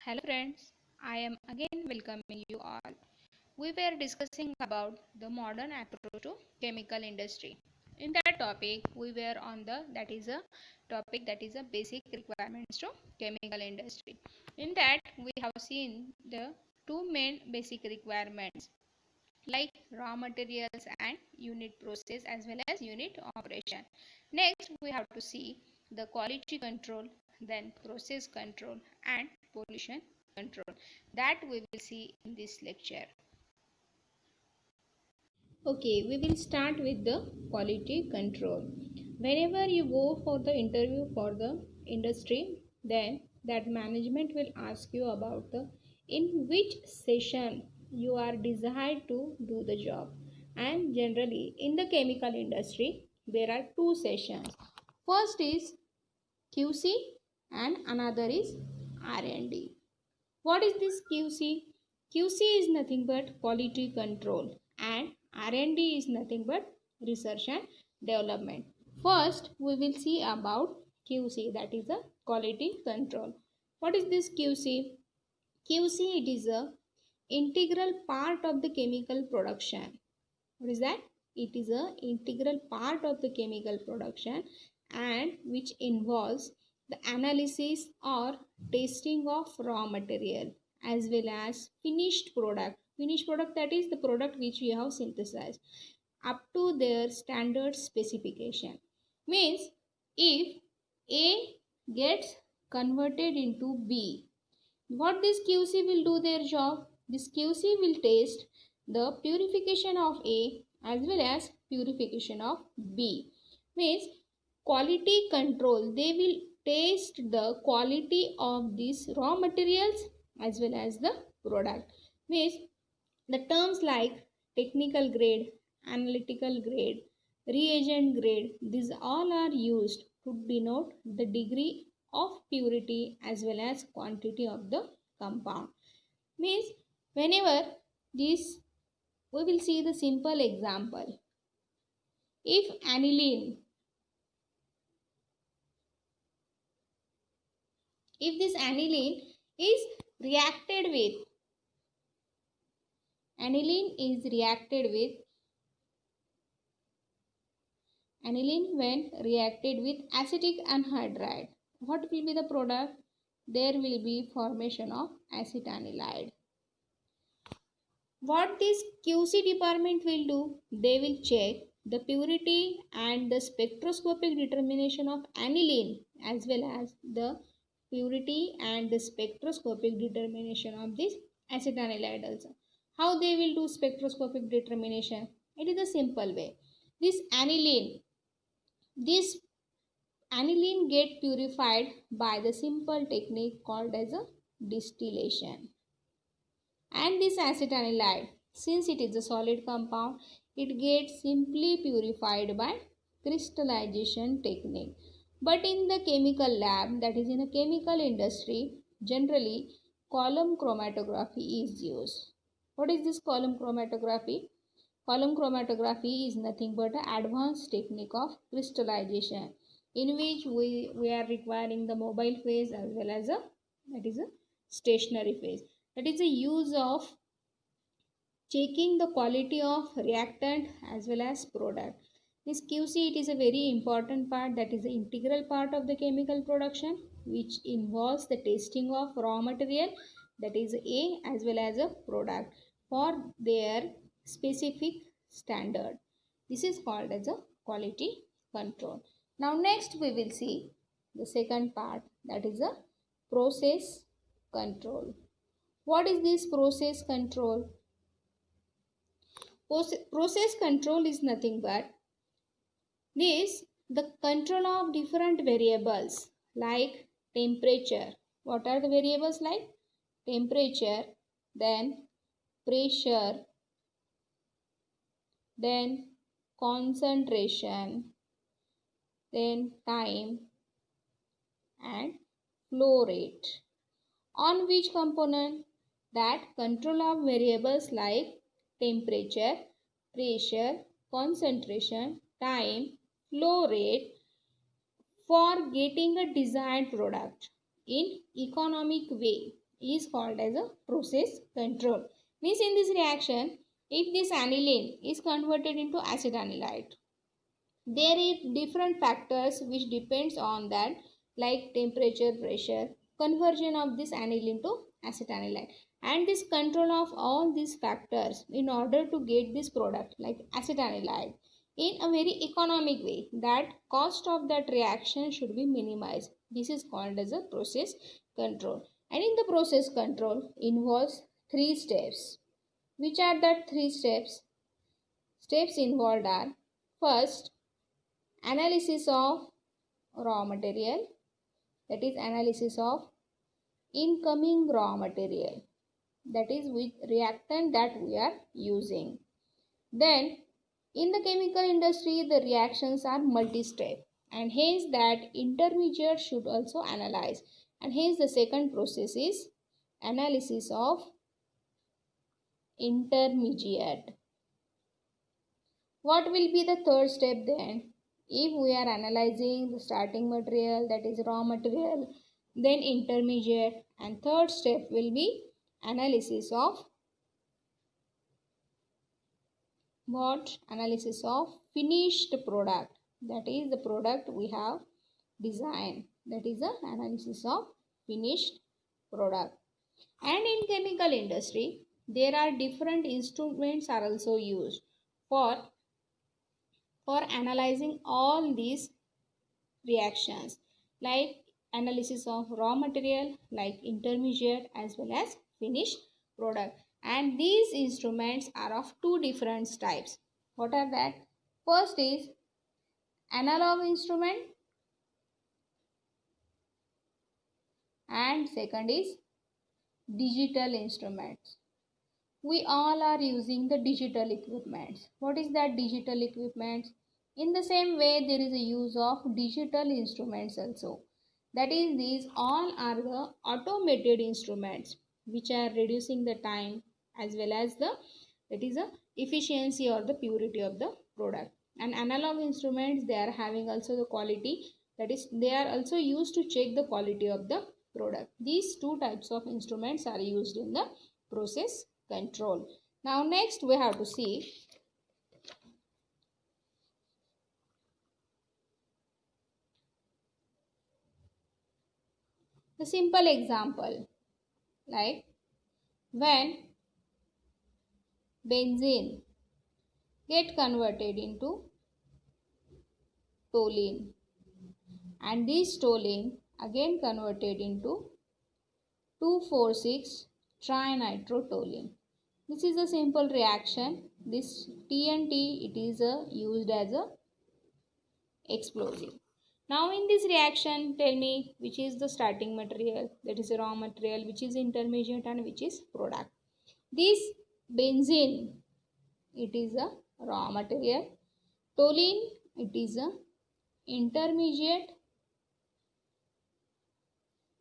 Hello friends, I am again welcoming you all. We were discussing about the modern approach to chemical industry. In that topic, we were on the that is a basic requirements to chemical industry. In that, we have seen the two main basic requirements like raw materials and unit process as well as unit operation. Next, we have to see the quality control, then process control and pollution control. That we will see in this lecture. Okay, we will start with the quality control. Whenever you go for the interview for the industry, then that management will ask you about the in which session you are desired to do the job. And generally in the chemical industry, there are two sessions. First is QC and another is R&D. What is this QC? QC is nothing but quality control and R&D is nothing but research and development. First, we will see about QC, that is a quality control. What is this QC? QC, it is a integral part of the chemical production. What is that? It is a integral part of the chemical production and which involves the analysis or testing of raw material as well as finished product, that is the product which we have synthesized up to their standard specification. Means if A gets converted into B, what this QC will do their job? This QC will test the purification of A as well as purification of B. Means quality control, they will test the quality of these raw materials as well as the product. Means the terms like technical grade, analytical grade, reagent grade, these all are used to denote the degree of purity as well as quantity of the compound. Means whenever this, we will see the simple example. If aniline, if this aniline is reacted with, aniline when reacted with acetic anhydride, what will be the product? There will be formation of acetanilide. What this QC department will do? They will check the purity and the spectroscopic determination of aniline as well as the purity and the spectroscopic determination of this acetanilide also. How they will do spectroscopic determination? It is a simple way. This aniline get purified by the simple technique called as a distillation. And this acetanilide, since it is a solid compound, it gets simply purified by crystallization technique. But in the chemical lab, that is in the chemical industry, generally column chromatography is used. What is this column chromatography? Column chromatography is nothing but an advanced technique of crystallization in which we are requiring the mobile phase as well as a stationary phase. That is the use of checking the quality of reactant as well as product. This QC, it is a very important part, that is the integral part of the chemical production which involves the testing of raw material, that is A as well as a product for their specific standard. This is called as a quality control. Now next we will see the second part, that is a process control. What is this process control? Process control is nothing but this, the control of different variables like temperature. What are the variables like? Temperature, then pressure, then concentration, then time and flow rate. On which component? That control of variables like temperature, pressure, concentration, time, flow rate for getting a desired product in economic way. is called as a process control. Means in this reaction, if this aniline is converted into acetanilide, there is different factors which depends on that, like temperature, pressure, conversion of this aniline to acetanilide, and this control of all these factors in order to get this product like acetanilide in a very economic way, that cost of that reaction should be minimized. This is called as a process control. And in the process control involves three steps. Which are that three steps? Steps involved are: first, analysis of raw material, that is analysis of incoming raw material, that is with reactant that we are using. Then in the chemical industry the reactions are multi-step, and hence that intermediate should also analyze, and hence the second process is analysis of intermediate. What will be the third step then? If we are analyzing the starting material, that is raw material, then intermediate, and third step will be analysis of what? Analysis of finished product, that is the product we have designed, that is the analysis of finished product. And in chemical industry there are different instruments are also used for analyzing all these reactions, like analysis of raw material, like intermediate, as well as finished product. And these instruments are of two different types. What are that? First is analog instrument, and second is digital instruments. We all are using the digital equipments. What is that digital equipment? In the same way there is a use of digital instruments also. That is, these all are the automated instruments which are reducing the time as well as the, that is, the efficiency or the purity of the product. And analog instruments, they are having also the quality, that is they are also used to check the quality of the product. These two types of instruments are used in the process control. Now next we have to see a simple example, like when benzene get converted into toluene, and this toluene again converted into 2,4,6 trinitrotoluene. This is a simple reaction. This TNT, it is used as a explosive. Now in this reaction, tell me which is the starting material, that is a raw material, which is intermediate, and which is product. This benzene, it is a raw material. Toluene, it is a intermediate.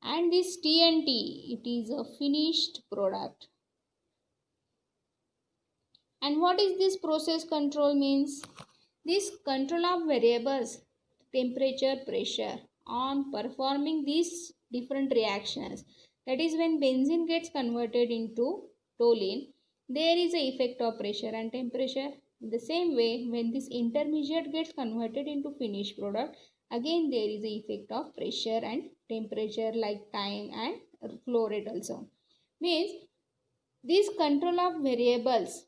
And this TNT, it is a finished product. And what is this process control means? This control of variables, temperature, pressure, on performing these different reactions. That is, when benzene gets converted into toluene, there is a effect of pressure and temperature. In the same way, when this intermediate gets converted into finished product, again there is a effect of pressure and temperature, like time and flow rate also. Means this control of variables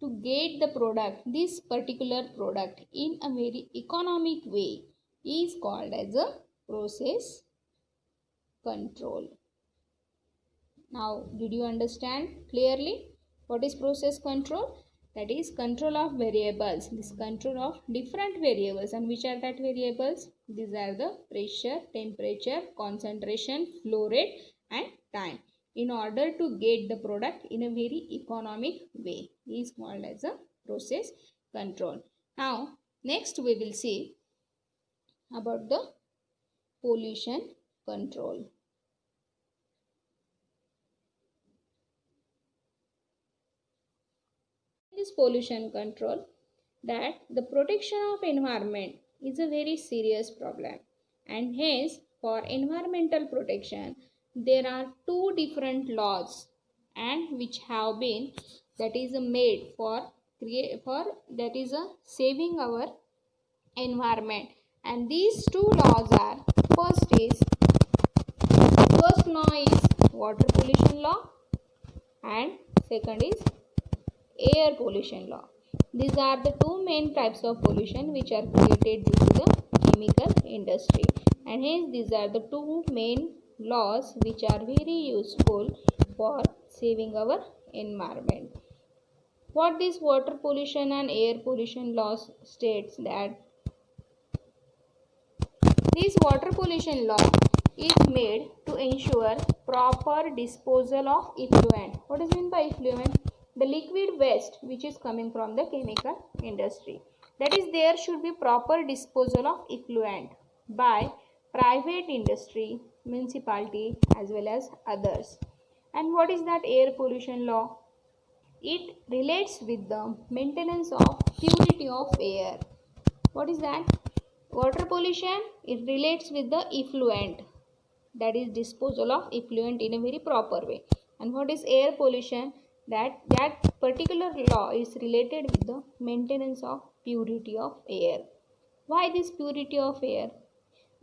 to get the product, this particular product, in a very economic way is called as a process control. Now did you understand clearly what is process control? That is control of variables, this control of different variables. And which are that variables? These are the pressure, temperature, concentration, flow rate, and time, in order to get the product in a very economic way is called as a process control. Now next we will see about the pollution control. This pollution control, that the protection of environment is a very serious problem, and hence for environmental protection there are two different laws and which have been that is made for that is saving our environment, and these two laws are first law is water pollution law and second is air pollution law. These are the two main types of pollution which are created due to the chemical industry, and hence these are the two main laws which are very useful for saving our environment. What this water pollution and air pollution laws states that this water pollution law is made to ensure proper disposal of effluent. What is meant by effluent? The liquid waste which is coming from the chemical industry. That is, there should be proper disposal of effluent by private industry, municipality as well as others. And what is that air pollution law? It relates with the maintenance of purity of air. What is that? Water pollution, it relates with the effluent, that is disposal of effluent in a very proper way. And what is air pollution? That particular law is related with the maintenance of purity of air. Why this purity of air?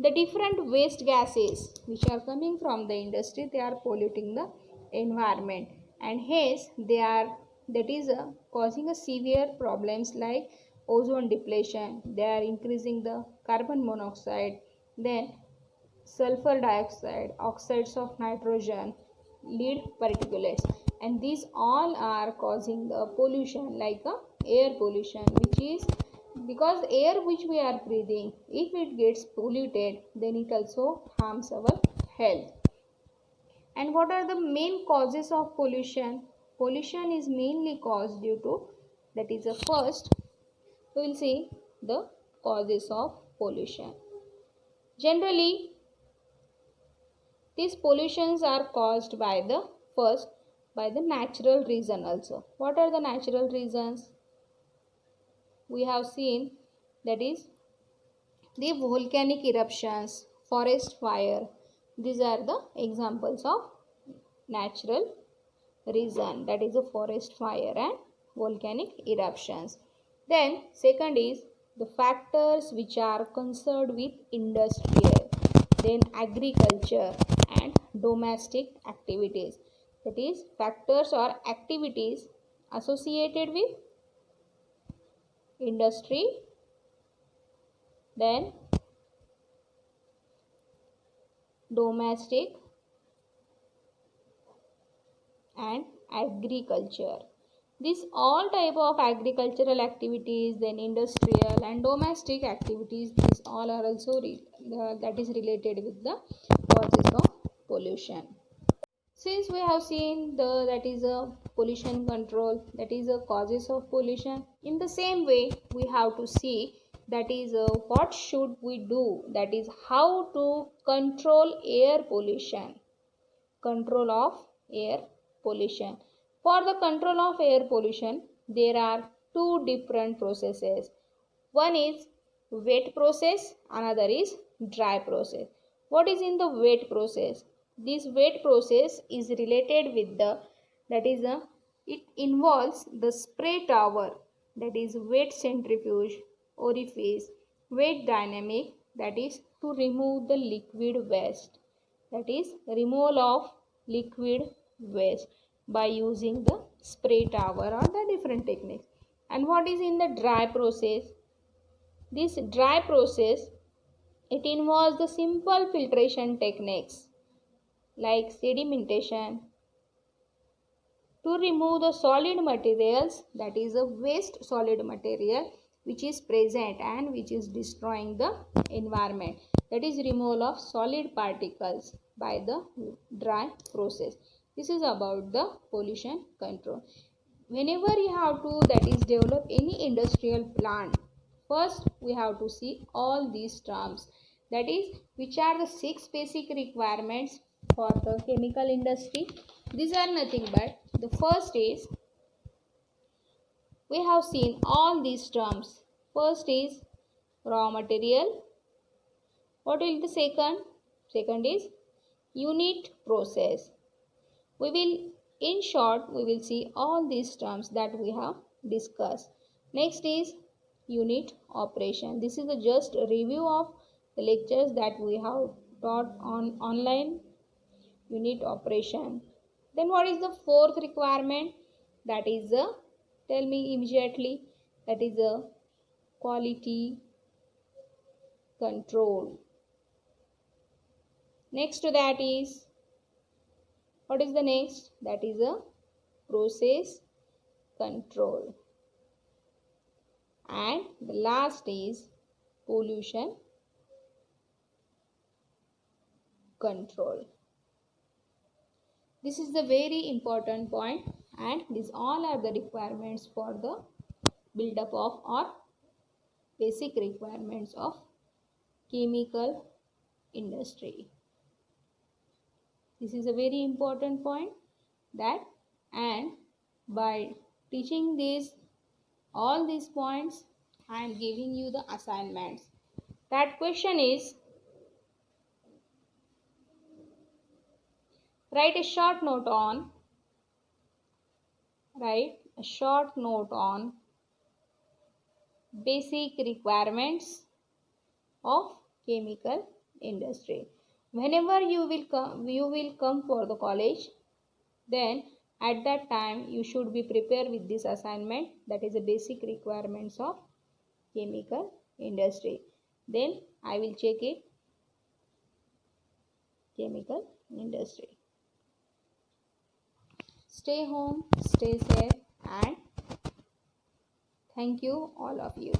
The different waste gases which are coming from the industry, they are polluting the environment, and hence they are causing a severe problems like ozone depletion. They are increasing the carbon monoxide, then sulfur dioxide, oxides of nitrogen, lead particulates, and these all are causing the pollution like air pollution, which is because air which we are breathing, if it gets polluted, then it also harms our health. And what are the main causes of pollution? Pollution is mainly caused due to, that is the first, we will see the causes of pollution. Generally, these pollutions are caused by the natural reason also. What are the natural reasons? We have seen, that is the volcanic eruptions, forest fire. These are the examples of natural reason, that is a forest fire and volcanic eruptions. Then second is the factors which are concerned with industrial, then agriculture and domestic activities. That is factors or activities associated with industry, then domestic and agriculture. These all type of agricultural activities, then industrial and domestic activities, these all are also that is related with the causes of pollution. Since we have seen that is a pollution control, that is a causes of pollution, in the same way we have to see that is what should we do, that is how to control air pollution, control of air pollution. For the control of air pollution, there are two different processes. One is wet process, another is dry process. What is in the wet process? This wet process is related with it involves the spray tower, that is wet centrifuge, orifice, wet dynamic, that is to remove the liquid waste, that is removal of liquid waste by using the spray tower or the different techniques. And what is in the dry process? This dry process, it involves the simple filtration techniques like sedimentation to remove the solid materials, that is a waste solid material which is present and which is destroying the environment, that is removal of solid particles by the dry process. This is about the pollution control. Whenever you have to develop any industrial plant, first we have to see all these terms, that is which are the 6 basic requirements for the chemical industry. These are nothing but, the first is, we have seen all these terms. First is raw material. What will the second? Second is unit, process. We will, in short, we will see all these terms that we have discussed. Next is unit operation. This is a just review of the lectures that we have taught on online unit operation. Then what is the fourth requirement? That is a, tell me immediately, that is a quality control. Next to that is, what is the next? That is a process control. And the last is pollution control. This is the very important point, and these all are the requirements for the build-up of or basic requirements of chemical industry. This is a very important point, that, and by teaching these all these points, I am giving you the assignments. That question is, write a short note on basic requirements of chemical industry. Whenever you will come for the college, then at that time you should be prepared with this assignment, that is the basic requirements of chemical industry. Then I will check it, chemical industry. Stay home, stay safe, and thank you all of you.